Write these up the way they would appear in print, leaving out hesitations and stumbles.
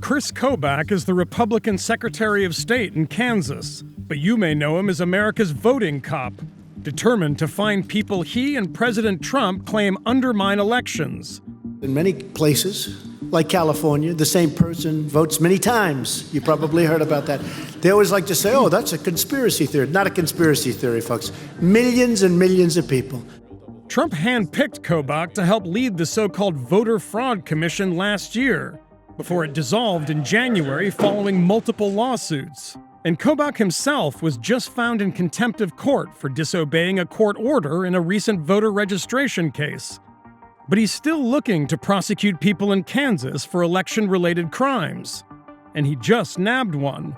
Kris Kobach is the Republican Secretary of State in Kansas, but you may know him as America's voting cop, determined to find people he and President Trump claim undermine elections. In many places, like California, the same person votes many times. You probably heard about that. They always like to say, oh, that's a conspiracy theory. Not a conspiracy theory, folks. Millions and millions of people. Trump handpicked Kobach to help lead the so-called voter fraud commission last year, before it dissolved in January following multiple lawsuits. And Kobach himself was just found in contempt of court for disobeying a court order in a recent voter registration case. But he's still looking to prosecute people in Kansas for election-related crimes. And he just nabbed one.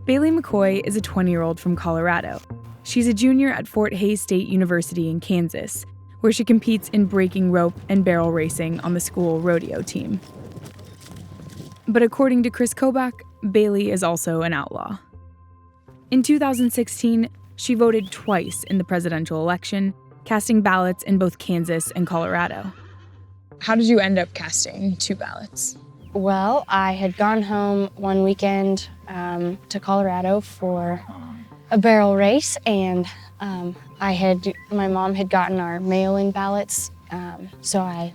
Bailey McCaughey is a 20-year-old from Colorado. She's a junior at Fort Hays State University in Kansas, where she competes in breaking rope and barrel racing on the school rodeo team. But according to Kris Kobach, Bailey is also an outlaw. In 2016, she voted twice in the presidential election, casting ballots in both Kansas and Colorado. How did you end up casting 2 ballots? Well, I had gone home one weekend to Colorado for a barrel race, and my mom had gotten our mail-in ballots, so I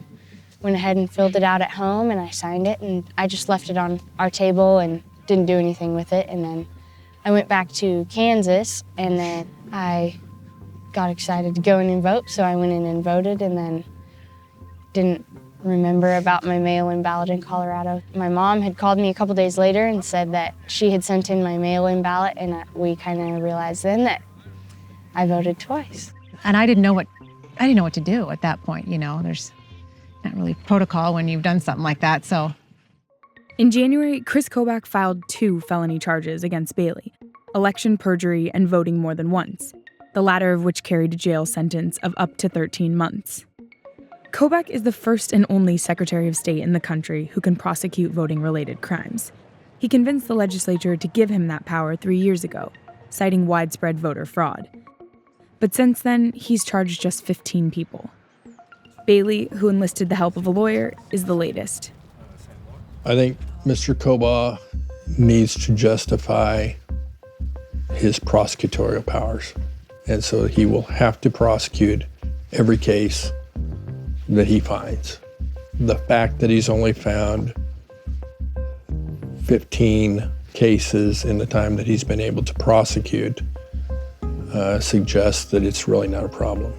went ahead and filled it out at home, and I signed it, and I just left it on our table and didn't do anything with it. And then I went back to Kansas, and then I got excited to go in and vote, so I went in and voted, and then didn't remember about my mail-in ballot in Colorado. My mom had called me a couple days later and said that she had sent in my mail-in ballot, and we kind of realized then that I voted twice. And I didn't know what to do at that point. You know, there's not really protocol when you've done something like that. So, in January, Kris Kobach filed 2 felony charges against Bailey: election perjury and voting more than once, the latter of which carried a jail sentence of up to 13 months. Kobach is the first and only Secretary of State in the country who can prosecute voting-related crimes. He convinced the legislature to give him that power 3 years ago, citing widespread voter fraud. But since then, he's charged just 15 people. Bailey, who enlisted the help of a lawyer, is the latest. I think Mr. Kobach needs to justify his prosecutorial powers. And so he will have to prosecute every case that he finds. The fact that he's only found 15 cases in the time that he's been able to prosecute suggests that it's really not a problem.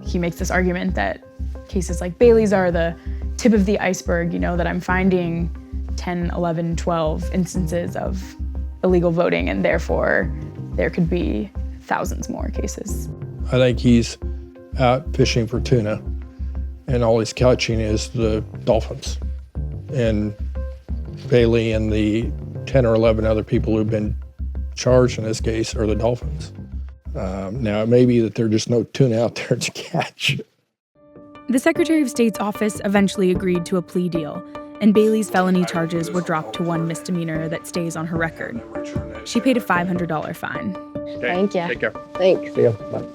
He makes this argument that cases like Bailey's are the tip of the iceberg, that I'm finding 10, 11, 12 instances of illegal voting, and therefore there could be thousands more cases. I think he's out fishing for tuna, and all he's catching is the dolphins. And Bailey and the 10 or 11 other people who've been charged in this case are the dolphins. Now, it may be that there's just no tuna out there to catch. The Secretary of State's office eventually agreed to a plea deal, and Bailey's felony charges were dropped to 1 misdemeanor that stays on her record. She paid a $500 fine. Thank you. Take care. Thanks. See ya. Bye.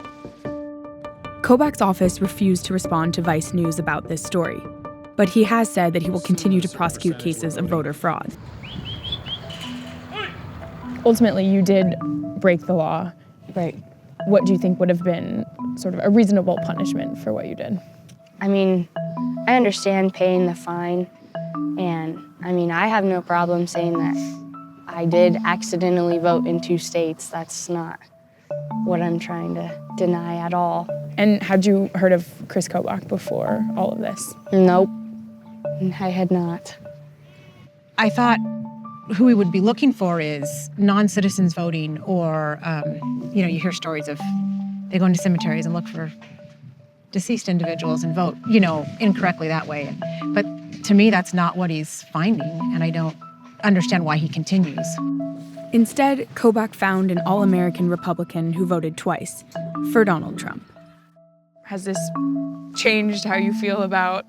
Kobach's office refused to respond to Vice News about this story, but he has said that he will continue to prosecute cases of voter fraud. Ultimately, you did break the law. Right. What do you think would have been sort of a reasonable punishment for what you did? I mean, I understand paying the fine, and I have no problem saying that I did accidentally vote in 2 states. That's not what I'm trying to deny at all. And had you heard of Kris Kobach before all of this? Nope, I had not. I thought who we would be looking for is non-citizens voting, or, you hear stories of they go into cemeteries and look for deceased individuals and vote, incorrectly that way. But to me, that's not what he's finding, and I don't understand why he continues. Instead, Kobach found an all-American Republican who voted twice, for Donald Trump. Has this changed how you feel about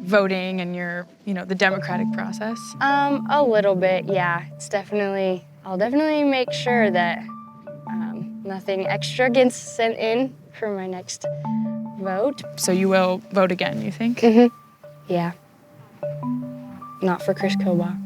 voting and your, the democratic process? A little bit, yeah. I'll definitely make sure that nothing extra gets sent in for my next vote. So you will vote again, you think? Yeah. Not for Kris Kobach.